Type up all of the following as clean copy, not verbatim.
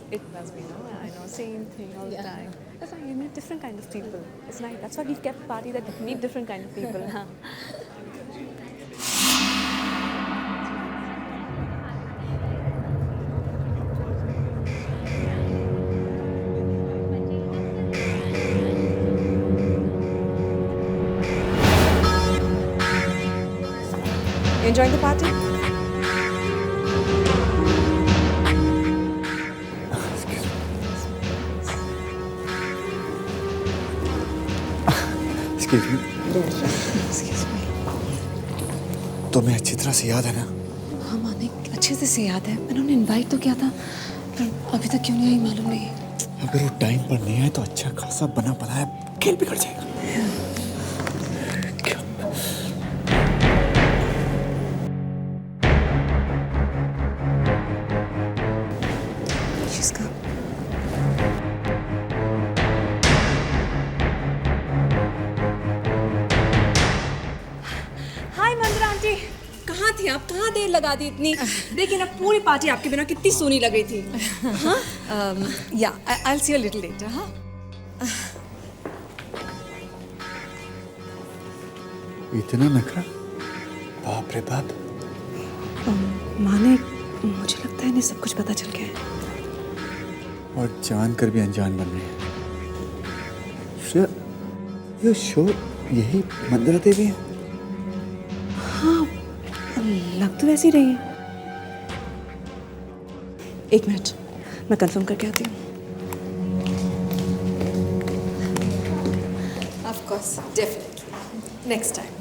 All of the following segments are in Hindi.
It must be, no? I know, same thing all the time. That's why you meet different kind of people. It's nice. That's why we've kept party that we meet different kind of people. Huh? Enjoying the party? Excuse me. Excuse me. तुम्हें अच्छी तरह से याद है ना? हाँ मानिक, अच्छे से याद है। मैंने उन्हें इनवाइट तो किया था, पर अभी तक क्यों नहीं आई मालूम नहीं। अगर वो टाइम पर नहीं आए तो अच्छा खासा बना बनाया खेल बिगड़ जाएगा। क्या? She's come. हाय मंदिरा आंटी, कहाँ थी आप? कहाँ देर लगा दी इतनी? देखिए ना, पूरी पार्टी आपके बिना कितनी सोनी लग रही थी। हाँ? Yeah, I'll see you a little later. हाँ? इतना नखरा? बाप रे बाप। मानिक, मुझे लगता है इन्हें सब कुछ पता चल गया है। और जानकर भी अनजान बन रही है। श्रेया, ये शो यही मंदिरा देवी है? हाँ, लग तो वैसी रही है। एक मिनट, मैं कंफर्म करके आती हूँ। Of course, definitely. Next time.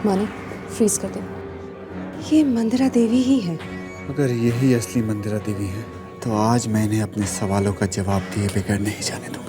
माने फ्रीज कर दो। ये मंदिरा देवी ही है। अगर यही असली मंदिरा देवी है तो आज मैं इन्हें अपने सवालों का जवाब दिए बगैर नहीं जाने दूंगा।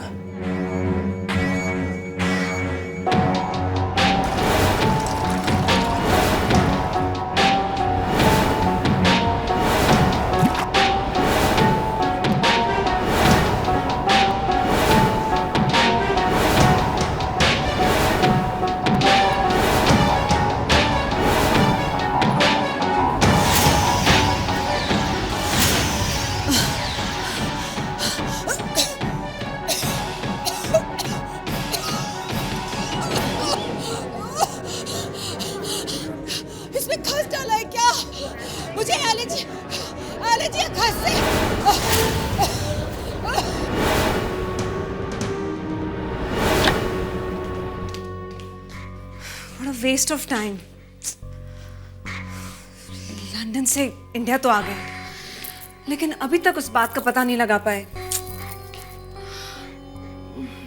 इसमें खस डाला है क्या? मुझे एलर्जी है खस से। What a waste of time. London से इंडिया तो आ गए, लेकिन अभी तक उस बात का पता नहीं लगा पाए।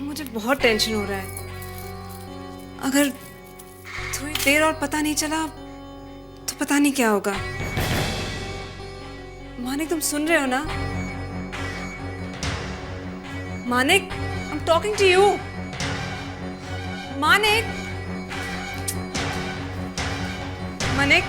मुझे बहुत टेंशन हो रहा है। अगर थोड़ी देर और पता नहीं चला तो पता नहीं क्या होगा। मानिक, तुम सुन रहे हो ना? Manik, I'm talking to you. Manik, Manik.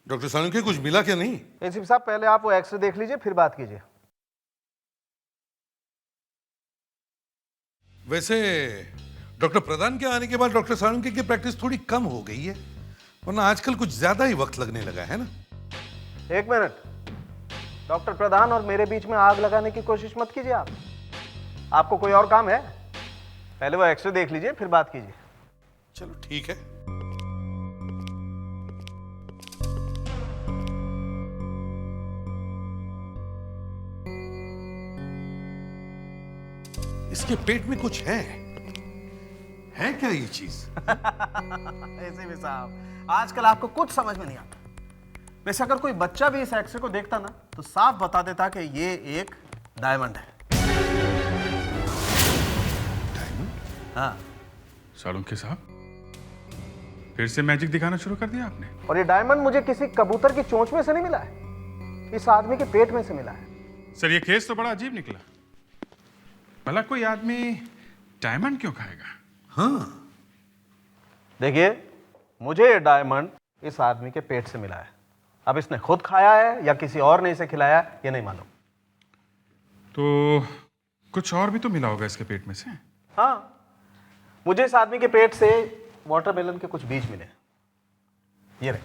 Doctor Salunke कुछ मिला क्या नहीं? एसीपी साहब पहले आप वो एक्सरे देख लीजिए फिर बात कीजिए। वैसे डॉक्टर प्रधान के आने के बाद डॉक्टर सालुंके की प्रैक्टिस थोड़ी कम हो गई है, वरना आजकल कुछ ज्यादा ही वक्त लगने लगा है ना। एक मिनट, डॉक्टर प्रधान और मेरे बीच में आग लगाने की कोशिश मत कीजिए आप। आपको कोई और काम है? पहले वो एक्सरे देख लीजिए फिर बात कीजिए। चलो ठीक है। इसके पेट में कुछ है क्या ये चीज? एसीपी साहब आजकल आपको कुछ समझ में नहीं आता। वैसे अगर कोई बच्चा भी इस एक्सरे को देखता ना तो साफ बता देता कि ये एक डायमंड है। हाँ, सालुंके साहब फिर से मैजिक दिखाना शुरू कर दिया आपने। और ये डायमंड मुझे किसी कबूतर की चोंच में से नहीं मिला है, इस आदमी के पेट में से मिला है। सर ये केस तो बड़ा अजीब निकला। भला कोई आदमी डायमंड क्यों खाएगा? हाँ, देखिए मुझे ये डायमंड इस आदमी के पेट से मिला है। अब इसने खुद खाया है या किसी और ने इसे खिलाया है ये नहीं मालूम। तो कुछ और भी तो मिला होगा इसके पेट में से। हाँ, मुझे इस आदमी के पेट से वाटरमेलन के कुछ बीज मिले, ये रहे।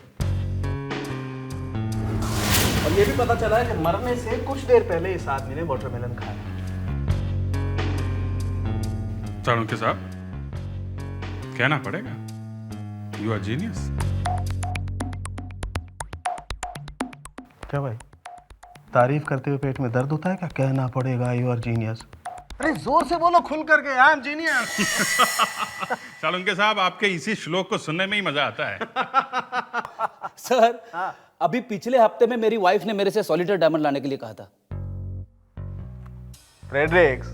और ये भी पता चला है कि मरने से कुछ देर पहले इस आदमी ने वाटरमेलन खाया। सालुंके साहब कहना पड़ेगा, यू आर जीनियस। क्या भाई, तारीफ करते हुए पेट में दर्द होता है क्या? कहना पड़ेगा यू आर जीनियस। अरे जोर से बोलो, खुल करके, आई एम जीनियस। सालुंके साहब आपके इसी श्लोक को सुनने में ही मजा आता है। सर अभी पिछले हफ्ते में मेरी वाइफ ने मेरे से सॉलिटर डायमंड लाने के लिए कहा था। फ्रेडरिक्स,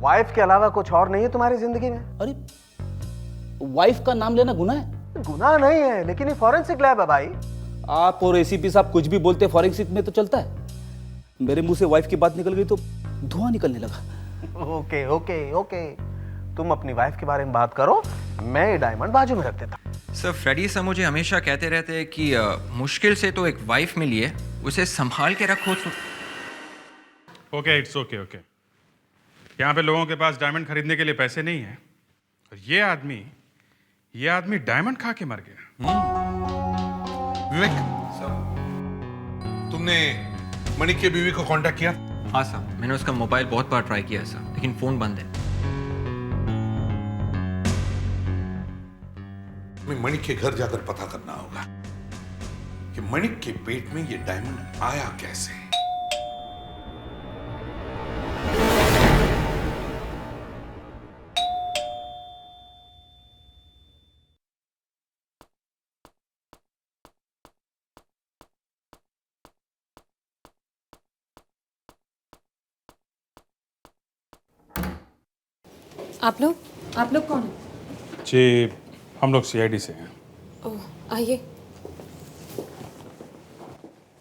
वाइफ के अलावा कुछ और नहीं है तुम्हारी जिंदगी में? अरे वाइफ का नाम लेना गुनाह है? गुनाह नहीं है, लेकिन ये फॉरेंसिक लैब है भाई। आप और एसीपी साहब कुछ भी बोलते फॉरेंसिक में तो चलता है। मेरे मुंह से वाइफ की बात निकल गई तो धुआं निकलने लगा। ओके ओके ओके, तुम अपनी वाइफ के बारे में बात करो, मैं ये डायमंड बाजू में रख देता। सर फ्रेडी सर मुझे हमेशा कहते रहते हैं कि मुश्किल से तो एक वाइफ मिली है, उसे संभाल के रखो। Okay it's okay okay. यहाँ पे लोगों के पास डायमंड खरीदने के लिए पैसे नहीं है और ये आदमी डायमंड खा के मर गया। विवेक तुमने मणिक की बीवी को कांटेक्ट किया? हाँ सर, मैंने उसका मोबाइल बहुत बार ट्राई किया सर, लेकिन फ़ोन बंद है। हमें मणिक के घर जाकर पता करना होगा कि मणिक के पेट में ये डायमंड आया कैसे। आप लोग कौन हैं? जी हम लोग सीआईडी से हैं। ओह आइए।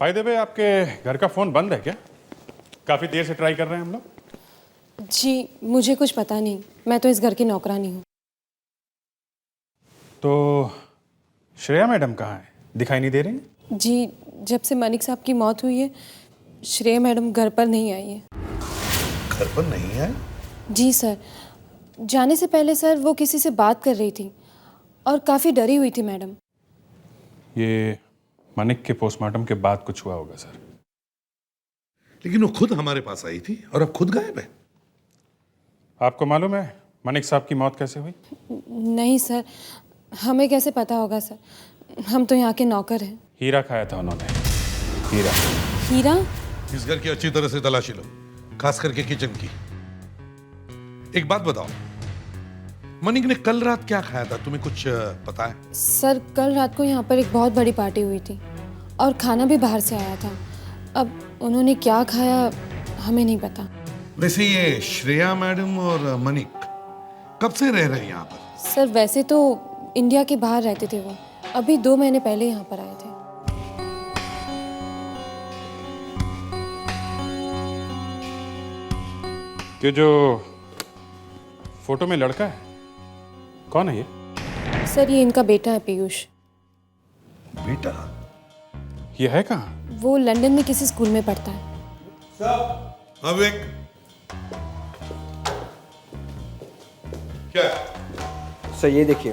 भाई देवे आपके घर का फोन बंद है क्या? काफी देर से ट्राई कर रहे हैं हम लोग। जी मुझे कुछ पता नहीं, मैं तो इस घर की नौकरानी हूँ। तो श्रेया मैडम कहाँ है? दिखाई नहीं दे रही? जी जब से मनिक साहब की मौत हुई है श्रेया मैडम घर पर नहीं आई है। घर पर नहीं है? जी सर, जाने से पहले सर वो किसी से बात कर रही थी और काफ़ी डरी हुई थी मैडम। ये मनिक के पोस्टमार्टम के बाद कुछ हुआ होगा सर। लेकिन वो खुद हमारे पास आई थी और अब खुद गायब है। आपको मालूम है मनिक साहब की मौत कैसे हुई? नहीं सर, हमें कैसे पता होगा सर, हम तो यहाँ के नौकर हैं। हीरा खाया था उन्होंने, हीरा। हीरा? इस घर की अच्छी तरह से तलाशी लो, खास करके किचन की। एक बात बताओ, मनिक ने कल रात क्या खाया था, तुम्हें कुछ पता है? सर कल रात को यहाँ पर एक बहुत बड़ी पार्टी हुई थी और खाना भी बाहर से आया था। अब उन्होंने क्या खाया हमें नहीं पता। वैसे ये श्रेया मैडम और मनिक कब से रह रहे हैं यहाँ पर? सर वैसे तो इंडिया के बाहर रहते थे वो, अभी 2 महीने पहले यहाँ पर आए थे। ये जो फोटो में लड़का है कौन है ये? सर ये इनका बेटा है पीयूष। बेटा? ये है कहाँ? वो लंदन में किसी स्कूल में पढ़ता है। अविवेक, क्या? सर ये देखिए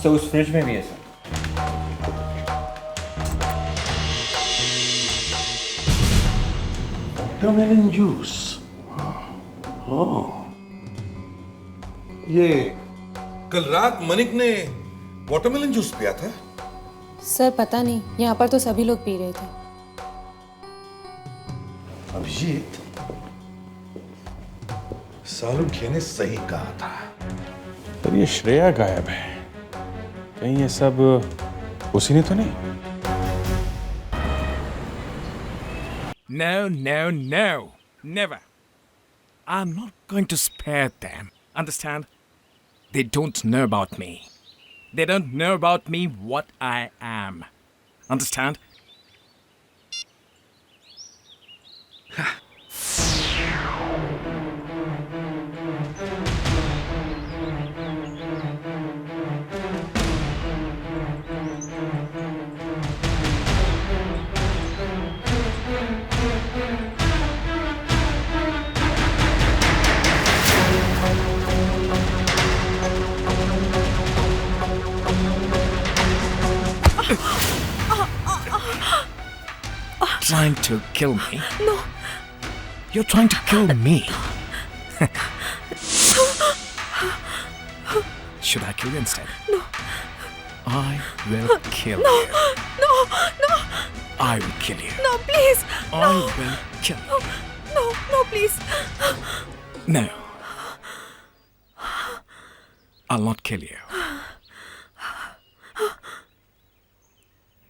सर, उस फ्रिज में भी है सर। Watermelon juice. ये कल रात मनिक ने वाटरमेलन जूस पिया था। सर पता नहीं, यहाँ पर तो सभी लोग पी रहे थे। अभिजीत, सालुंखे ने सही कहा था। पर ये श्रेया गायब है, कहीं ये सब उसी ने तो नहीं? No, no, no. Never. I'm not going to spare them. Understand? They don't know about me. They don't know about me what I am. Understand? Trying to kill me? No. You're trying to kill me. Should I kill you instead? No. I will kill you. No, no, I will kill you. no, please. I will kill you. No, no, please. No. I'll not kill you.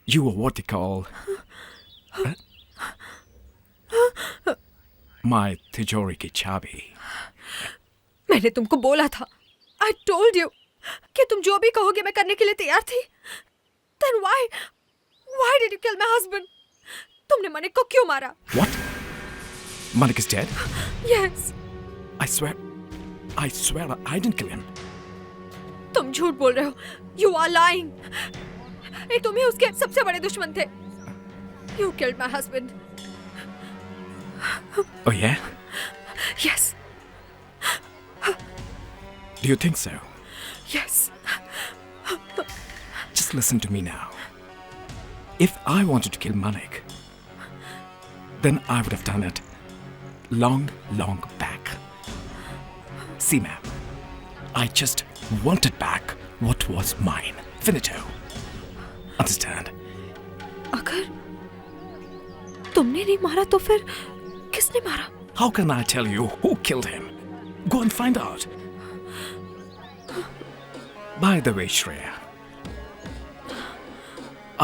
You are what they call my तिजोरी की चाबी। मैंने तुमको बोला था, I told you, कि तुम जो भी कहोगे मैं करने के लिए तैयार थी। Then why did you kill my husband? तुमने मनिक को क्यों मारा? What? Malik is dead? Yes. I swear I didn't kill him. तुम झूठ बोल रहे हो। You are lying. तुम ही उसके सबसे बड़े दुश्मन थे। You killed my husband. Oh yeah? Yes. Do you think so? Yes. Just listen to me now. If I wanted to kill Malik, then I would have done it long back. See, ma'am, I just wanted back what was mine. Finito. Understand? अगर तुमने नहीं मारा तो फिर किसने मारा? How can I tell you who killed him? Go and find out. By the way, Shreya,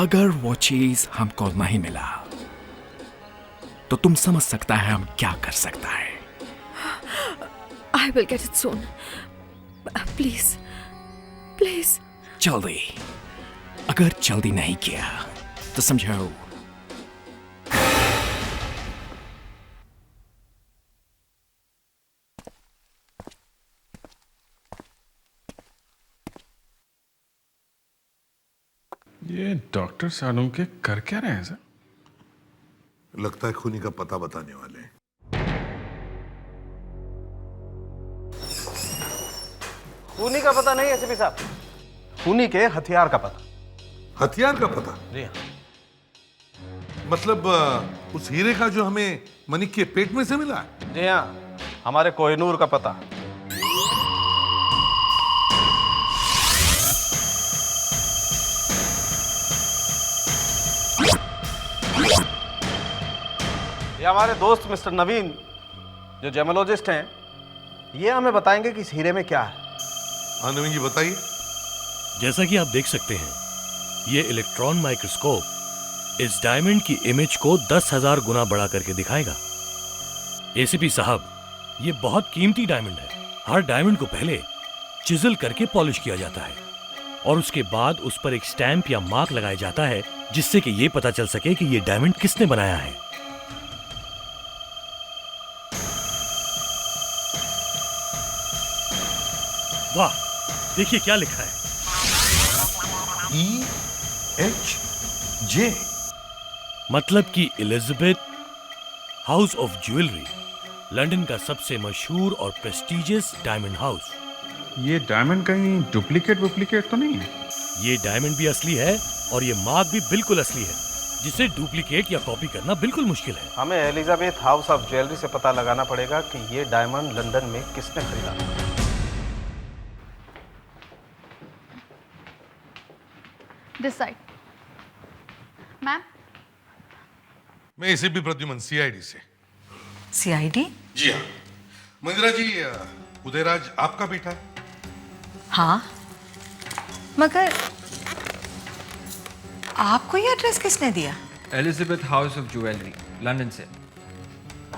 अगर वो चीज हमको नहीं मिला तो तुम समझ सकता है हम क्या कर सकता है। I will get it soon. Please. Please. जल्दी। अगर जल्दी नहीं किया तो समझो ये डॉक्टर सालुंखे कर क्या रहे हैं सर? लगता है खूनी का पता बताने वाले हैं। खूनी का पता नहीं एसीपी साहब, खूनी के हथियार का पता। हथियार का पता? जी हाँ। मतलब उस हीरे का जो हमें मनिक के पेट में से मिला? जी हाँ, हमारे कोहिनूर का पता। ये हमारे दोस्त मिस्टर नवीन जो जेमोलॉजिस्ट हैं, ये हमें बताएंगे कि इस हीरे में क्या है। हाँ नवीन जी बताइए। जैसा कि आप देख सकते हैं, ये इलेक्ट्रॉन माइक्रोस्कोप इस डायमंड की इमेज को 10,000 गुना बड़ा करके दिखाएगा। एसीपी साहब, ये बहुत कीमती डायमंड है। हर डायमंड को पहले चिजल करके पॉलिश किया जाता है और उसके बाद उस पर एक स्टैंप या मार्क लगाया जाता है, जिससे कि ये पता चल सके कि ये डायमंड किसने बनाया है। वाह, देखिए क्या लिखा है। HJ मतलब कि Elizabeth house of jewellery, London का सबसे मशहूर और प्रेस्टिजियस डायमंड हाउस। ये डायमंड कहीं डुप्लीकेट तो नहीं है? ये डायमंड भी असली है और ये मार्क भी बिल्कुल असली है, जिसे डुप्लीकेट या कॉपी करना बिल्कुल मुश्किल है। हमें एलिजाबेथ हाउस ऑफ ज्वेलरी से पता लगाना पड़ेगा कि ये डायमंड लंदन में किसने खरीदा था। This side. मैम, मैं एसीपी प्रद्युमन, सीआईडी से। सीआईडी? जी हाँ। मंदिरा जी, उदयराज आपका बेटा है? हाँ, मगर आपको ये एड्रेस किसने दिया? Elizabeth house of jewellery, London से।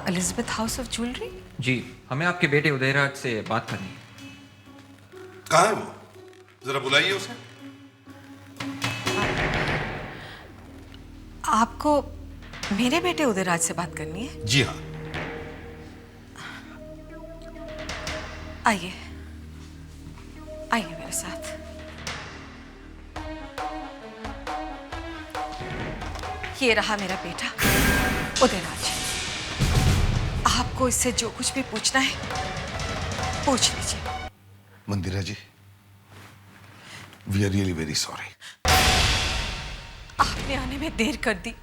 Elizabeth house of jewellery? जी, हमें आपके बेटे उदयराज से बात करनी है। कहाँ है वो? जरा बुलाइए उसे। आपको मेरे बेटे उदयराज से बात करनी है? जी हाँ। आइए आइए मेरे साथ। ये रहा मेरा बेटा उदयराज। आपको इससे जो कुछ भी पूछना है पूछ लीजिए। Mandira ji, we are really very sorry. आपने आने में देर कर दी।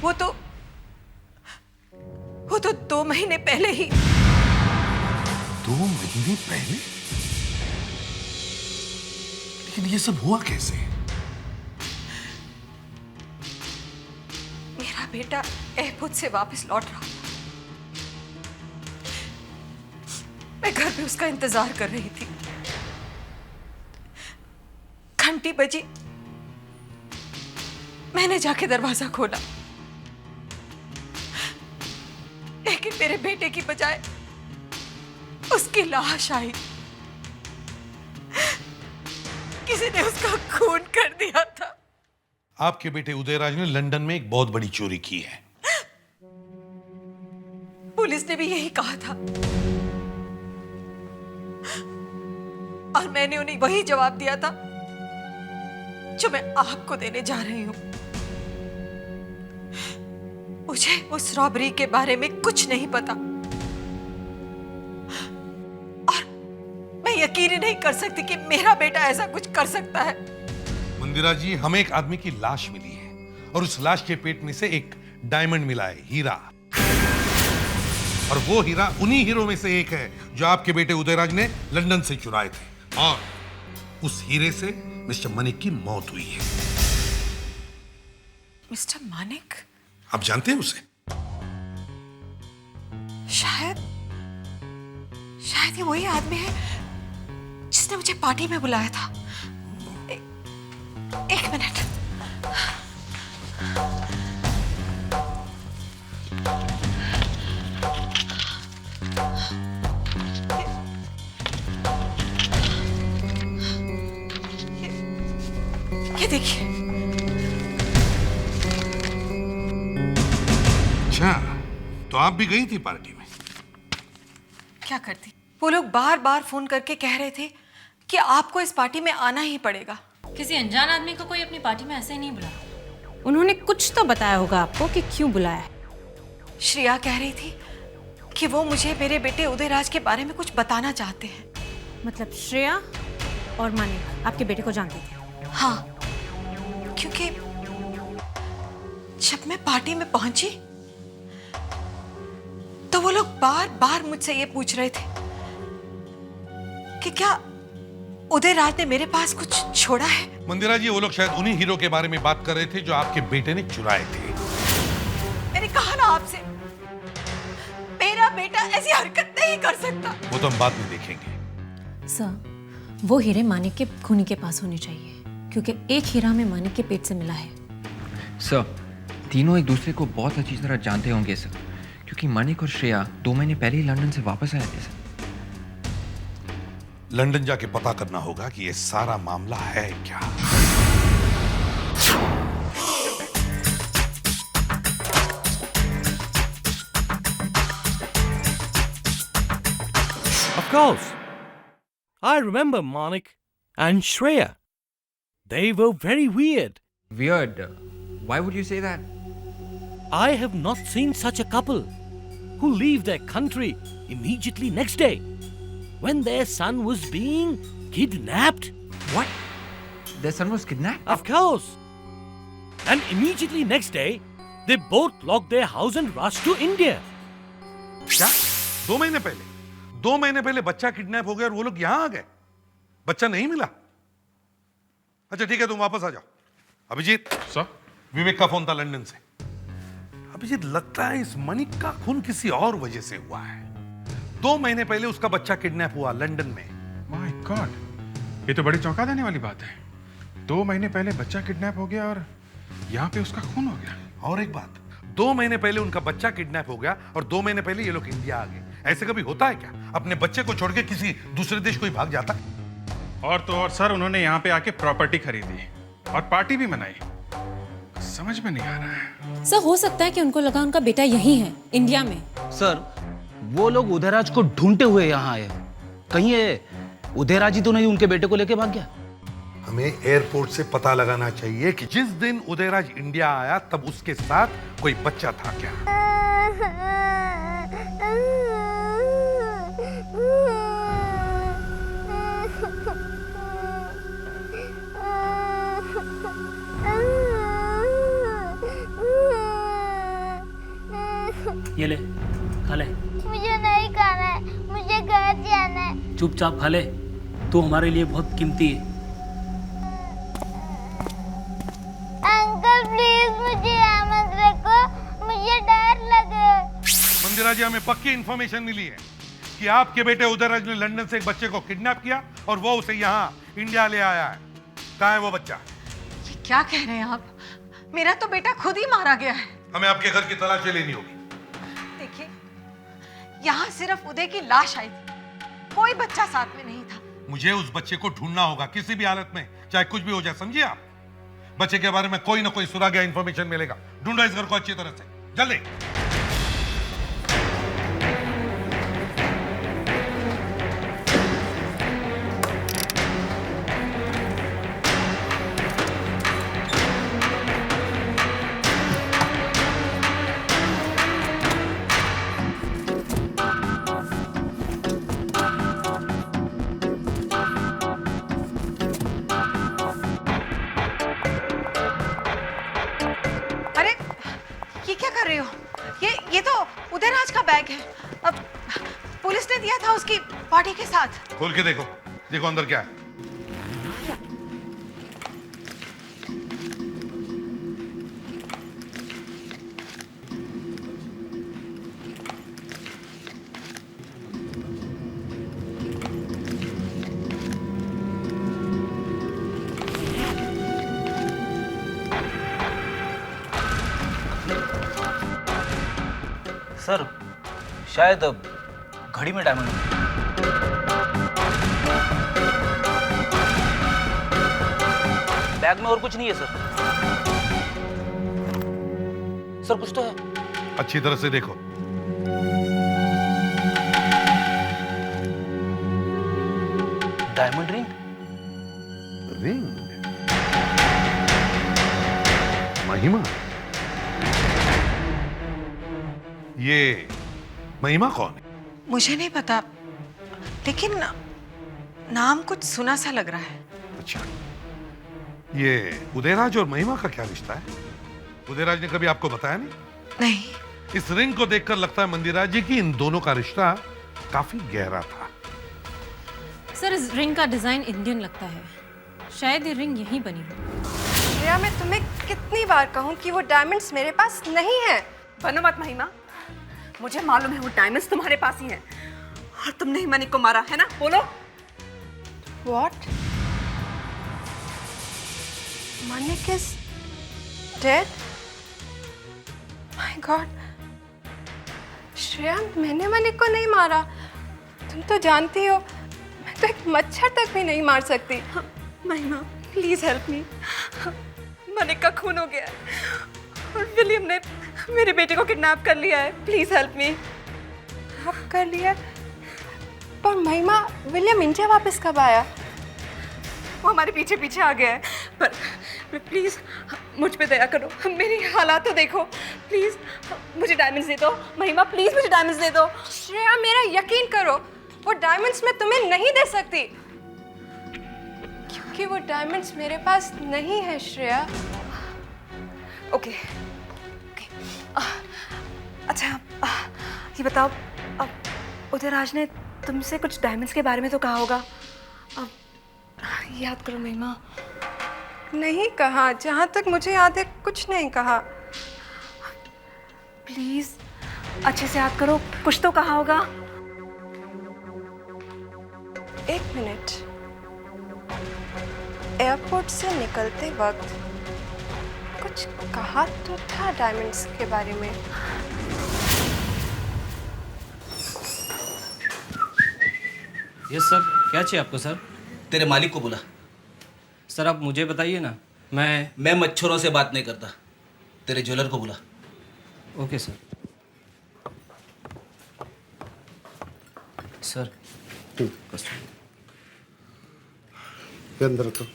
वो तो 2 महीने पहले ही। 2 महीने पहले? लेकिन ये सब हुआ कैसे? मेरा बेटा एयरपोर्ट से वापस लौट रहा था। मैं घर पे उसका इंतजार कर रही थी। घंटी बजी, मैंने जाके दरवाजा खोला, लेकिन मेरे बेटे की बजाय उसकी लाश आई। किसी ने उसका खून कर दिया था। आपके बेटे उदयराज ने लंदन में एक बहुत बड़ी चोरी की है। पुलिस ने भी यही कहा था और मैंने उन्हें वही जवाब दिया था जो मैं आपको देने जा रही हूं। मुझे उस रॉबरी के बारे में कुछ नहीं पता और मैं यकीन ही नहीं कर सकती कि मेरा बेटा ऐसा कुछ कर सकता है। मंदिरा जी, हमें एक आदमी की लाश मिली है और उस लाश के पेट में से एक डायमंड मिला है, हीरा। और वो हीरा उन्हीं हीरो में से एक है जो आपके बेटे उदयराज ने लंदन से चुराए थे, और उस हीरे से मिस्टर मानिक की मौत हुई है। मिस्टर मानिक? आप जानते हैं उसे? शायद ये वही आदमी है जिसने मुझे पार्टी में बुलाया था। एक मिनट। ये देखिए। अच्छा, तो आप भी गई थी पार्टी में? क्या करती? वो लोग बार बार फोन करके कह रहे थे कि आपको इस पार्टी में आना ही पड़ेगा। किसी अनजान आदमी को कोई अपनी पार्टी में ऐसे ही नहीं बुलाया। उन्होंने कुछ तो बताया होगा आपको कि क्यों बुलाया है। श्रेया कह रही थी कि वो मुझे मेरे बेटे उदयराज के बारे में कुछ बताना चाहते हैं। मतलब श्रेया और मानिक आपके बेटे को जानते थे? हाँ, क्योंकि जब मैं पार्टी में पहुंची तो वो लोग बार बार मुझसे ये पूछ रहे थे कि क्या उदयराज ने मेरे पास कुछ छोड़ा है। मंदिरा जी, वो लोग शायद उन्हीं हीरो के बारे में बात कर रहे थे जो आपके बेटे ने चुराए थे। मैंने कहा ना आपसे, मेरा बेटा ऐसी हरकत नहीं कर सकता। वो तो हम बाद में देखेंगे। सर, वो हीरे मानिक के खूनी के पास होने चाहिए, क्योंकि एक हीरा में मानिक के पेट से मिला है। सर, तीनों एक दूसरे को बहुत अच्छी तरह जानते होंगे सर, क्योंकि मानिक और श्रेया 2 महीने पहले ही लंदन से वापस आए थे सर। लंदन जाके पता करना होगा कि ये सारा मामला है क्या। Of course, I remember Manik and Shreya. They were very weird. Weird. Why would you say that? I have not seen such a couple who leave their country immediately next day when their son was being kidnapped. What? Their son was kidnapped? Of course. And immediately next day, they both locked their house and rushed to India. क्या? 2 महीने पहले बच्चा किडनैप हो गया और वो लोग यहां आ गए, बच्चा नहीं मिला। अच्छा ठीक है, तुम वापस आ जाओ। अभिजीत सर, विवेक का फोन था लंदन से। अभिजीत, लगता है इस मणिक का खून किसी और वजह से हुआ है। 2 महीने पहले उसका बच्चा किडनैप हुआ लंदन में। माय गॉड, ये तो बड़ी चौंका देने वाली बात है। 2 महीने पहले बच्चा किडनैप हो गया और यहाँ पे उसका खून हो गया। और एक बात, 2 महीने पहले उनका बच्चा किडनैप हो गया और 2 महीने पहले ये लोग इंडिया आ गए। ऐसे कभी होता है क्या? अपने बच्चे को छोड़ के किसी दूसरे देश कोई भाग जाता? और तो और सर, उन्होंने यहाँ पे आके प्रॉपर्टी खरीदी और पार्टी भी मनाई। समझ में नहीं आ रहा है। सर हो सकता है कि उनको लगा उनका बेटा यही है, इंडिया में। सर, वो लोग उदयराज को ढूंढते हुए यहाँ आए। कहीं ये उदयराज ही तो नहीं उनके बेटे को लेके भाग गया? हमें एयरपोर्ट से पता लगाना चाहिए कि जिस दिन उदयराज इंडिया आया तब उसके साथ कोई बच्चा था क्या? ये ले, खा ले। मुझे नहीं खाना है, मुझे घर जाना है। चुपचाप खा ले, तू हमारे लिए बहुत कीमती है। अंकल प्लीज मुझे यहाँ मत रखो, मुझे डर लगे। मंदिरा जी, हमें पक्की इंफॉर्मेशन मिली है कि आपके बेटे उदयराज ने लंदन से एक बच्चे को किडनैप किया और वो उसे यहाँ इंडिया ले आया है। कहाँ है वो बच्चा? ये क्या कह रहे हैं आप? मेरा तो बेटा खुद ही मारा गया है। हमें आपके घर की तलाशी लेनी होगी। देखिए, यहाँ सिर्फ उदय की लाश आई थी, कोई बच्चा साथ में नहीं था। मुझे उस बच्चे को ढूंढना होगा किसी भी हालत में, चाहे कुछ भी हो जाए, समझिए आप? बच्चे के बारे में कोई ना कोई सुराग या इंफॉर्मेशन मिलेगा। ढूंढो इस घर को अच्छी तरह से, जल्दी। ये तो उदयराज का बैग है। अब पुलिस ने दिया था उसकी बॉडी के साथ। खोल के देखो, देखो अंदर क्या है। सर, शायद घड़ी में डायमंड है। बैग में और कुछ नहीं है सर। सर कुछ तो है। अच्छी तरह से देखो। Diamond ring. रिंग? महिमा? ये महिमा कौन है? मुझे नहीं पता, लेकिन नाम कुछ सुना सा लग रहा है। अच्छा, ये उदयराज और महिमा का क्या रिश्ता है? उदयराज ने कभी आपको बताया नहीं? नहीं। इस रिंग को देखकर लगता है मंदिरा जी की इन दोनों का रिश्ता काफी गहरा था। सर, इस रिंग का डिजाइन इंडियन लगता है, शायद ये रिंग यहीं बनी हो। श्रेया, मैं तुम्हें कितनी बार कहूं कि वो डायमंड्स मेरे पास नहीं है। बनो मत महिमा, मुझे मालूम है वो डायमंड्स तुम्हारे पास ही हैं और तुमने ही मणिक को मारा है ना? बोलो। What? Manik is dead? My God. Shreya, मैंने मणिक को नहीं मारा। तुम तो जानती हो, मैं तो एक मच्छर तक भी नहीं मार सकती। महिमा, प्लीज हेल्प मी। मणिक का खून हो गया और विलियम ने मेरे बेटे को किडनैप कर लिया है। Please help me. अब कर लिया? पर महिमा, विलियम इंडिया वापस कब आया? वो हमारे पीछे पीछे आ गया है। पर प्लीज़ मुझ पे दया करो, मेरी हालात तो देखो प्लीज़। मुझे डायमंड्स दे दो महिमा, प्लीज़ मुझे डायमंड्स दे दो। श्रेया मेरा यकीन करो, वो डायमंड्स मैं तुम्हें नहीं दे सकती क्योंकि वो डायमंड्स मेरे पास नहीं है श्रेया। ओके ओके अच्छा ये बताओ, उदयराज ने तुमसे कुछ डायमंड्स के बारे में तो कहा होगा। अब याद करो महिमा। नहीं कहा, जहाँ तक मुझे याद है कुछ नहीं कहा। प्लीज अच्छे से याद करो, कुछ तो कहा होगा। एक मिनट, एयरपोर्ट से निकलते वक्त कुछ कहा तो था डायमंड्स के बारे में। यस सर, क्या चाहिए आपको सर? तेरे मालिक को बुला। सर आप मुझे बताइए ना, मैं मच्छरों से बात नहीं करता। तेरे ज्वेलर को बुला। Okay sir. सर ये अंदर रखो।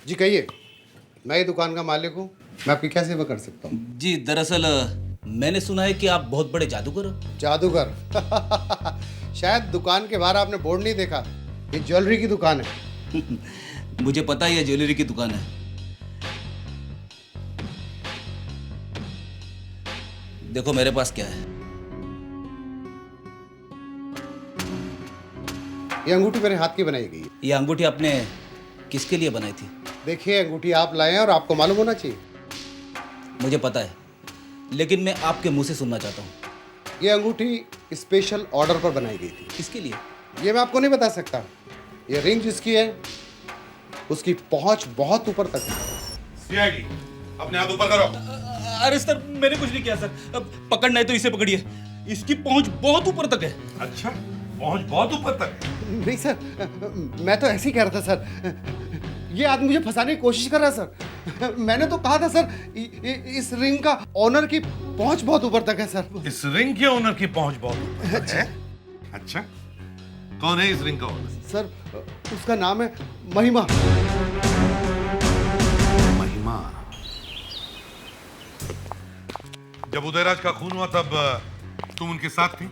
जी कहिए, मैं ये दुकान का मालिक हूँ, मैं आपकी क्या सेवा कर सकता हूँ? जी दरअसल मैंने सुना है कि आप बहुत बड़े जादूगर हो। जादूगर? शायद दुकान के बाहर आपने बोर्ड नहीं देखा, ये ज्वेलरी की दुकान है। मुझे पता ही है ज्वेलरी की दुकान है। देखो मेरे पास क्या है। ये अंगूठी मेरे हाथ की बनाई गई है। ये अंगूठी आपने किसके लिए बनाई थी? देखिए अंगूठी आप लाए हैं और आपको मालूम होना चाहिए। मुझे पता है, लेकिन मैं आपके मुंह से सुनना चाहता हूँ। ये अंगूठी स्पेशल ऑर्डर पर बनाई गई थी। किसके लिए? ये मैं आपको नहीं बता सकता। ये रिंग जिसकी है उसकी पहुंच बहुत ऊपर तक है। सीआईडी, अपने हाथ ऊपर करो। अरे सर मैंने कुछ नहीं किया सर। अब पकड़ना है तो इसे पकड़िए, इसकी पहुंच बहुत ऊपर तक है। अच्छा, पहुंच बहुत ऊपर तक है? नहीं सर, मैं तो ऐसे ही कह रहा था सर। ये आदमी मुझे फंसाने की कोशिश कर रहा है सर। मैंने तो कहा था सर, इस रिंग का ऑनर की पहुंच बहुत ऊपर तक है सर। इस रिंग के ऑनर की पहुंच बहुत ऊपर तक है? अच्छा, कौन है इस रिंग का ऑनर? सर उसका नाम है महिमा। महिमा? जब उदयराज का खून हुआ तब तुम उनके साथ थी?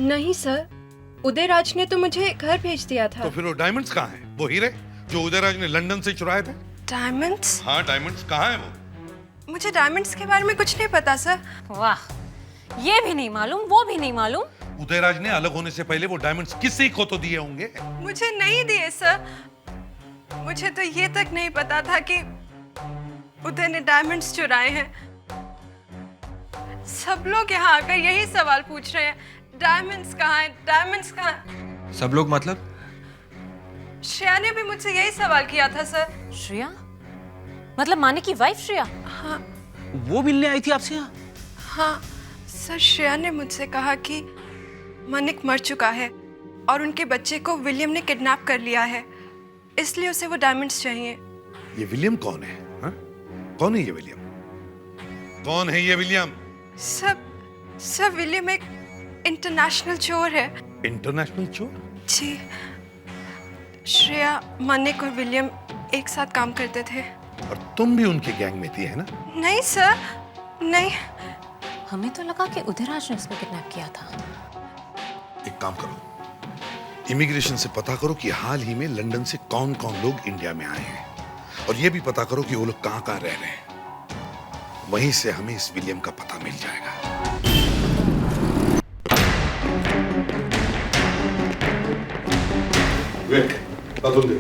नहीं सर, उदयराज ने तो मुझे घर भेज दिया था। तो फिर वो डायमंड्स कहाँ हैं? वो हीरे जो उदयराज ने लंदन से चुराए थे? डायमंड्स? हाँ डायमंड्स कहाँ हैं वो? मुझे डायमंड्स के बारे में कुछ नहीं पता सर। वाह, ये भी नहीं मालूम, वो भी नहीं मालूम। उदयराज ने अलग होने से पहले वो डायमंड्स किसी को तो दिए होंगे। मुझे नहीं दिए सर। मुझे तो ये तक नहीं पता था कि उदय ने डायमंड्स चुराए हैं। सब लोग यहाँ आकर यही सवाल पूछ रहे हैं, डायमंड्स कहाँ हैं, डायमंड्स कहाँ हैं? सब लोग मतलब? श्रेया ने भी मुझसे यही सवाल किया था सर। श्रेया? मतलब माने की वाइफ श्रेया? हाँ। वो मिलने आई थी आपसे यहाँ? हाँ सर, श्रेया ने मुझसे कहा कि मनिक मर चुका है और उनके बच्चे को विलियम ने किडनैप कर लिया है, इसलिए उसे वो डायमंड्स चाहिए। ये विलियम कौन है? हा? कौन है ये विलियम? कौन है ये विलियम? सब विलियम एक इंटरनेशनल चोर है। इंटरनेशनल चोर? जी, श्रेया, मनिक और विलियम एक साथ काम करते थे। और तुम भी उनके गैंग में थी, है ना? नहीं सर, नहीं। हमें तो लगा कि उदयराज ने उसको किडनैप किया था। एक काम करो, इमिग्रेशन से पता करो कि हाल ही में लंदन से कौन कौन लोग इंडिया में आए हैं, और ये भी पता करो कि वो लोग कहाँ कहाँ रह रहे हैं। वहीं से हमें इस विलियम का पता मिल जाएगा। वेट, तुम दे।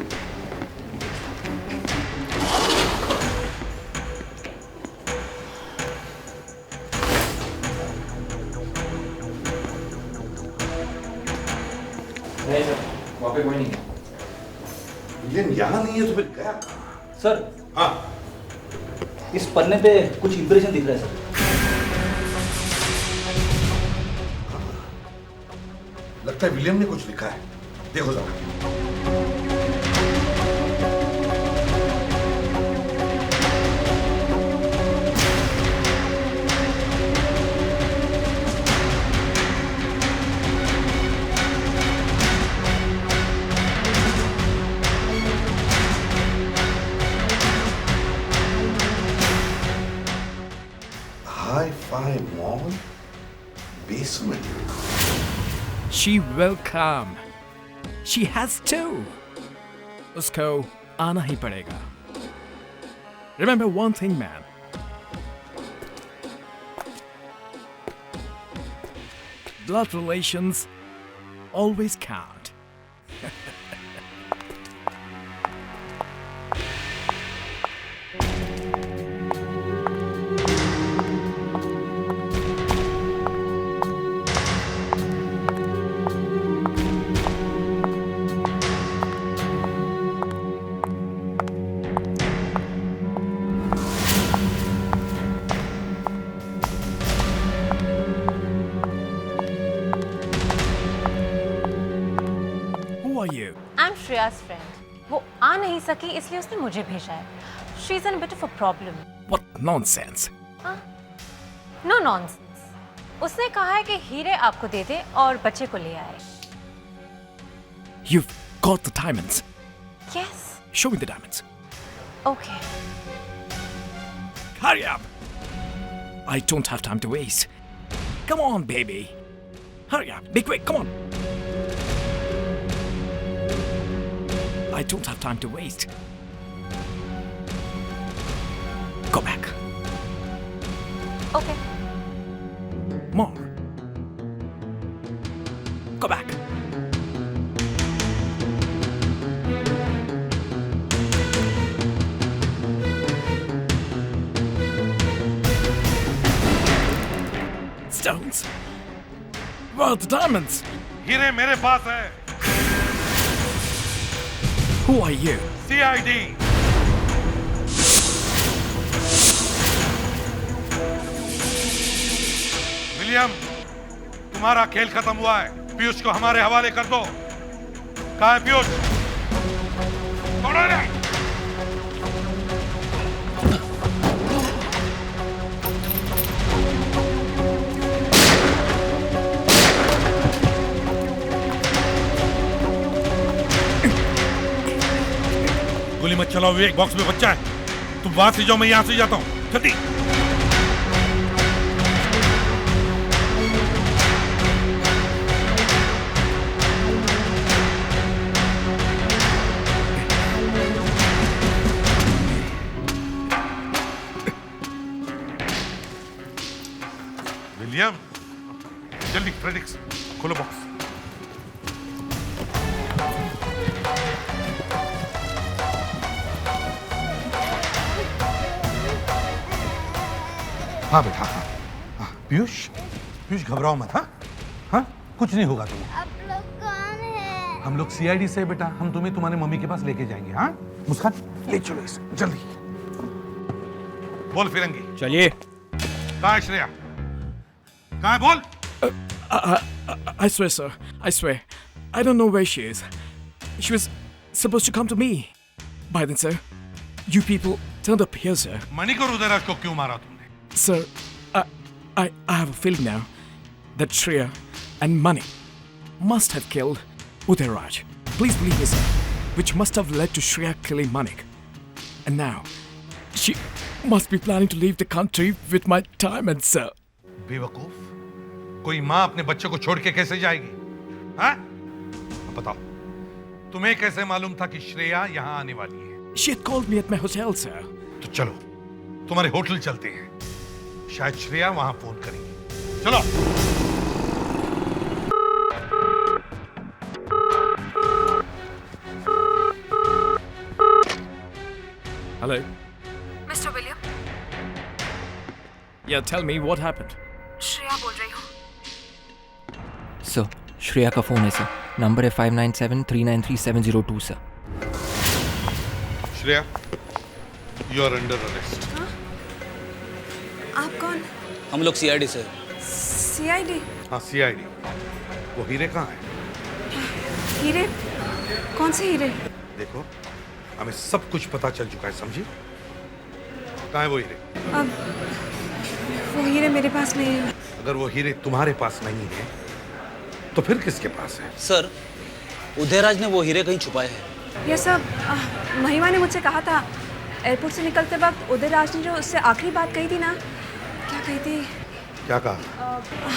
नहीं सर, वहाँ पे कोई नहीं है। विलियम यहाँ नहीं है तो फिर गया कहाँ? सर हाँ, इस पन्ने पे कुछ इंप्रेशन दिख रहा है सर। लगता है विलियम ने कुछ लिखा है, देखो जरा। Hi-Fi Mall basement. She will come. She has to. उसको आना ही पड़ेगा. Remember one thing, man. Blood relations always count. Who are you? I'm Shreya's friend. वो आ नहीं सकी इसलिए उसने मुझे भेजा है. She's in a bit of a problem. What nonsense. No nonsense. उसने कहा है कि हीरे आपको दे दे और बच्चे को ले आए. You've got the diamonds. Yes. Show me the diamonds. Okay. Hurry up. I don't have time to waste. Come on, baby. Hurry up. Be quick. Come on. I don't have time to waste. Go back. Okay. More. Go back. Stones. Where are the diamonds? हीरे मेरे पास है. Who are you? CID. William, तुम्हारा खेल खत्म हुआ है. पीयूष को हमारे हवाले कर दो. कहाँ है पीयूष? छोड़ो इन्हें. गोली मत चलाओ विवेक, बॉक्स में बच्चा है. तुम वहां से जाओ, मैं यहां से जाता हूं. जल्दी. विलियम, जल्दी फ्रेडिक्स खोलो बॉक्स. हाँ बेटा, हाँ. पीयूष, पीयूष घबराओ मत. हाँ हाँ, कुछ नहीं होगा तुम्हें. आप लोग कौन हैं? हम लोग CID से बेटा. हम तुम्हें तुम्हारे मम्मी के पास लेके जाएंगे. हाँ मुस्कान, ले चलो इसे जल्दी. बोल फिरंगी. चलिए. कहाँ है श्रेया? कहाँ है बोल? I swear, sir. I swear. I don't know where she is. She was supposed to come to me. By then, sir, you people turned up here, sir. Manik और उदयराज को क्यों मारा तुमने? Sir, I have a feeling now that Shreya and Mani must have killed Udairaj. Please believe me, sir, which must have led to Shreya killing Manik. And now, she must be planning to leave the country with my diamonds, sir. बेवकूफ, कोई माँ अपने बच्चे को छोड़ के कैसे जाएगी? हाँ? बताओ, तुम्हें कैसे मालूम था कि श्रेया यहाँ आने वाली है? She had called me at my hotel, sir. तो चलो, तुम्हारे होटल चलते हैं. शायद श्रेया वहां फोन करेगी. चलो. Hello. Mister William, Yeah, tell me what happened. Shreya बोल रही हूँ. सर, श्रेया का फ़ोन है सर. नंबर है 5973933702 sir. Shreya, you are under arrest. आप कौन? हम लोग CID से. CID? हाँ CID. वो हीरे कहाँ है? हीरे? कौन से हीरे? देखो, हमें सब कुछ पता चल चुका है, समझी? कहाँ है वो हीरे? अब वो हीरे मेरे पास नहीं है. अगर वो हीरे तुम्हारे पास नहीं है, तो फिर किसके पास है? सर, उदयराज ने वो हीरे कहीं छुपाए हैं. ये सब महिमा ने मुझसे कहा था. एयरपोर्ट से निकलते वक्त उदयराज ने जो उससे आखिरी बात कही थी ना, क्या कही थी? क्या कहा?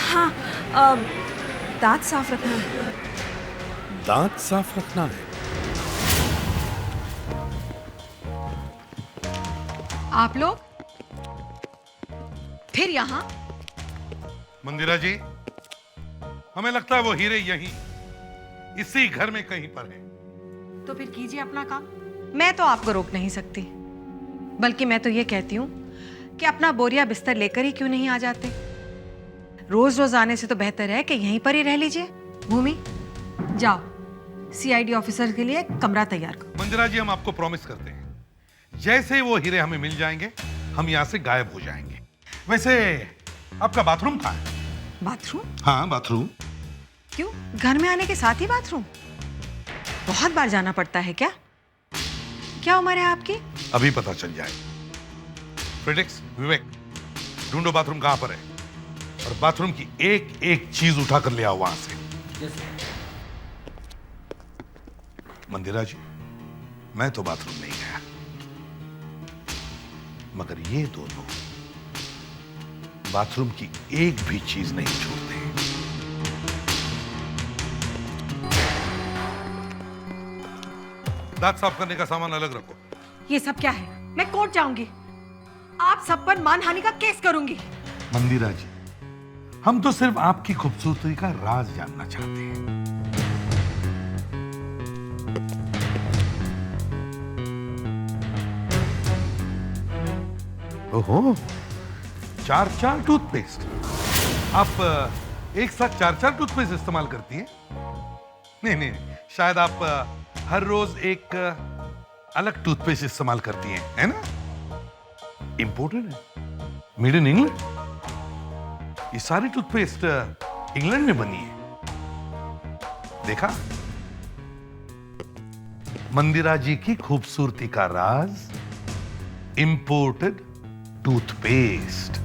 हाँ, दांत साफ रखना है। दांत साफ रखना है? आप लोग फिर यहाँ? मंदिरा जी, हमें लगता है वो हीरे यहीं इसी घर में कहीं पर है। तो फिर कीजिए अपना काम। मैं तो आपको रोक नहीं सकती, बल्कि मैं तो ये कहती हूँ कि अपना बोरिया बिस्तर लेकर ही क्यों नहीं आ जाते। रोज रोज आने से तो बेहतर है कि यहीं पर ही रह लीजिए। भूमि, जाओ सीआईडी ऑफिसर के लिए कमरा तैयार करो। मंदिरा जी, हम आपको प्रॉमिस करते हैं, जैसे ही वो हीरे हमें मिल जाएंगे हम यहाँ से गायब हो जाएंगे। वैसे आपका बाथरूम कहाँ है? बाथरूम? हाँ, बाथरूम। क्यों, घर में आने के साथ ही बाथरूम? बहुत बार जाना पड़ता है क्या? क्या उम्र है आपकी? अभी पता चल जाए। फ्रेडिक्स, विवेक, ढूंढो बाथरूम कहां पर है और बाथरूम की एक एक चीज उठा कर ले आओ वहां से। मंदिरा जी, मैं तो बाथरूम नहीं गया, मगर ये दोनों बाथरूम की एक भी चीज नहीं छोड़ते। दांत साफ करने का सामान अलग रखो। ये सब क्या है? मैं कोर्ट जाऊंगी, आप सब पर मानहानि का केस करूंगी। मंदिरा जी, हम तो सिर्फ आपकी खूबसूरती का राज जानना चाहते हैं। ओहो, 4 टूथपेस्ट। आप एक साथ 4 टूथपेस्ट इस्तेमाल करती हैं? नहीं नहीं, शायद आप हर रोज एक अलग टूथपेस्ट इस्तेमाल करती हैं, है ना? इंपोर्टेड है, मेड इन इंग्लैंड। ये सारी टूथपेस्ट इंग्लैंड में बनी है। देखा, मंदिरा जी की खूबसूरती का राज, इंपोर्टेड टूथपेस्ट।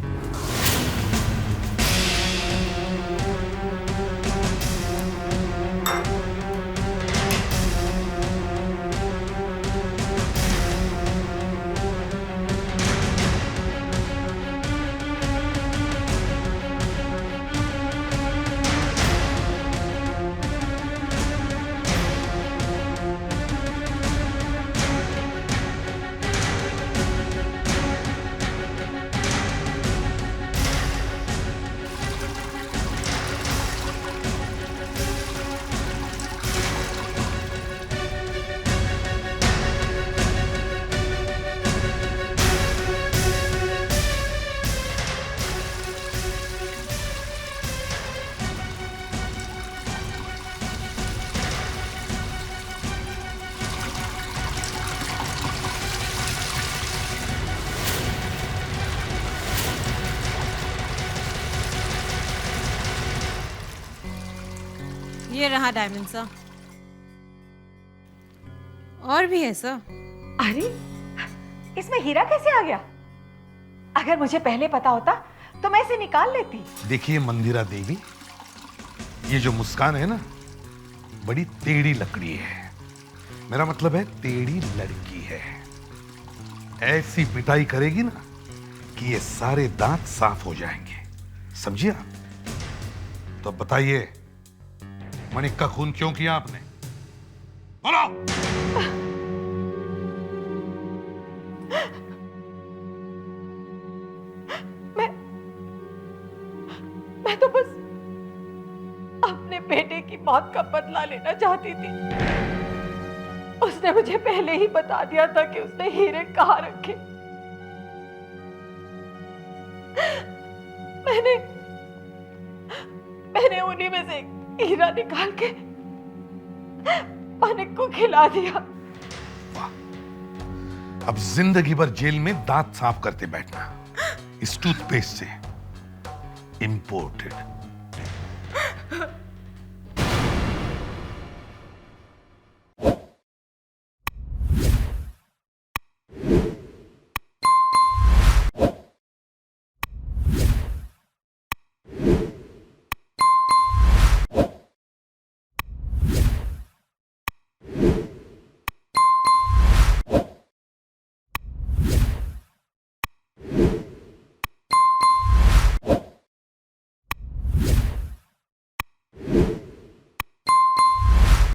ये रहा डायमंड सर। और भी है सर। अरे, इसमें हीरा कैसे आ गया? अगर मुझे पहले पता होता तो मैं इसे निकाल लेती। देखिए मंदिरा देवी, ये जो मुस्कान है ना, बड़ी टेढ़ी लकड़ी है। मेरा मतलब है टेढ़ी लड़की है। ऐसी पिटाई करेगी ना कि ये सारे दांत साफ हो जाएंगे, समझिए आप? तो बताइए, मणिक का खून क्यों किया आपने? बोलो। मैं तो बस अपने बेटे की मौत का बदला लेना चाहती थी। उसने मुझे पहले ही बता दिया था कि उसने हीरे कहाँ रखे। मैंने उन्हीं में से हीरा निकाल के मणिक को खिला दिया। अब जिंदगी भर जेल में दांत साफ करते बैठना इस टूथपेस्ट से, इंपोर्टेड।